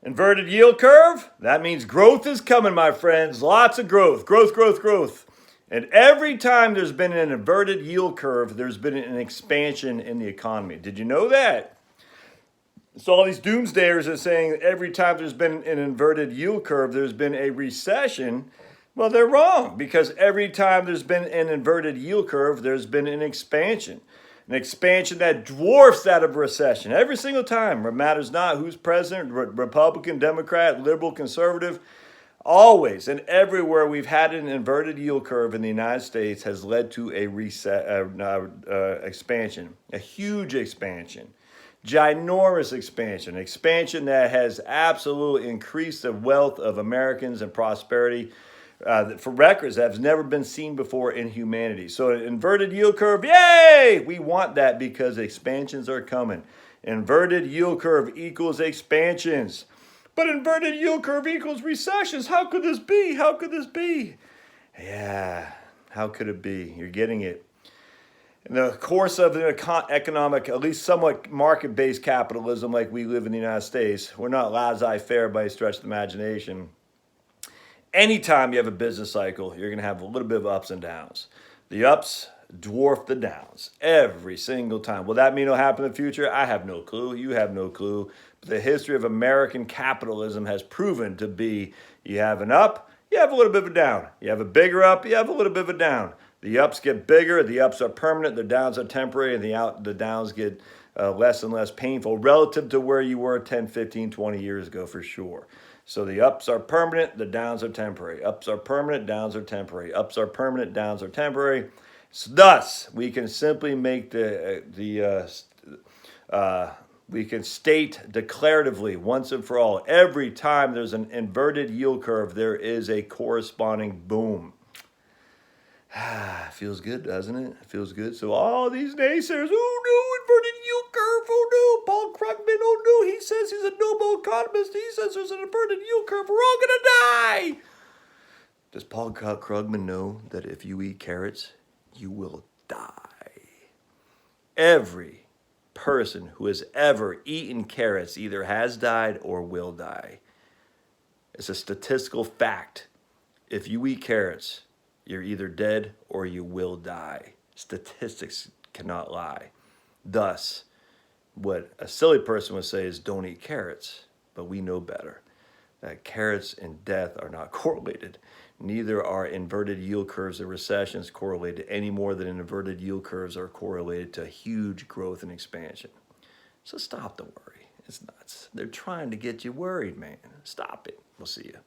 Inverted yield curve, that means growth is coming, my friends. Lots of growth, growth, growth, growth. And every time there's been an inverted yield curve, there's been an expansion in the economy. Did you know that? So all these doomsdayers are saying that every time there's been an inverted yield curve, there's been a recession. Well, they're wrong, because every time there's been an inverted yield curve, there's been an expansion. An expansion that dwarfs that of recession every single time. It matters not who's president, Republican, Democrat, liberal, conservative. Always and everywhere we've had an inverted yield curve in the United States has led to a expansion, a huge expansion, ginormous expansion, expansion that has absolutely increased the wealth of Americans and prosperity for records that have never been seen before in humanity. So an inverted yield curve, yay! We want that because expansions are coming. Inverted yield curve equals expansions. But inverted yield curve equals recessions. How could this be? How could this be? Yeah, how could it be? You're getting it. In the course of an economic, at least somewhat market-based capitalism like we live in the United States, we're not laissez-faire by a stretch of the imagination. Anytime you have a business cycle, you're going to have a little bit of ups and downs. The ups dwarf the downs every single time. Will that mean it'll happen in the future? I have no clue. You have no clue. But the history of American capitalism has proven to be you have an up, you have a little bit of a down. You have a bigger up, you have a little bit of a down. The ups get bigger, the ups are permanent, the downs are temporary, and the downs get less and less painful relative to where you were 10, 15, 20 years ago for sure. So the ups are permanent, the downs are temporary. Ups are permanent, downs are temporary. Ups are permanent, downs are temporary. So thus, we can simply make we can state declaratively once and for all, every time there's an inverted yield curve, there is a corresponding boom. Feels good, doesn't it? Feels good. So all these naysayers, oh no, inverted yield curve, oh no, Paul Krugman, oh no, he says he's a Nobel economist, he says there's an inverted yield curve, we're all gonna die. Does Paul Krugman know that if you eat carrots, you will die? Every person who has ever eaten carrots either has died or will die. It's a statistical fact. If you eat carrots, you're either dead or you will die. Statistics cannot lie. Thus, what a silly person would say is don't eat carrots, but we know better. That carrots and death are not correlated. Neither are inverted yield curves and recessions correlated any more than inverted yield curves are correlated to huge growth and expansion. So stop the worry. It's nuts. They're trying to get you worried, man. Stop it. We'll see you.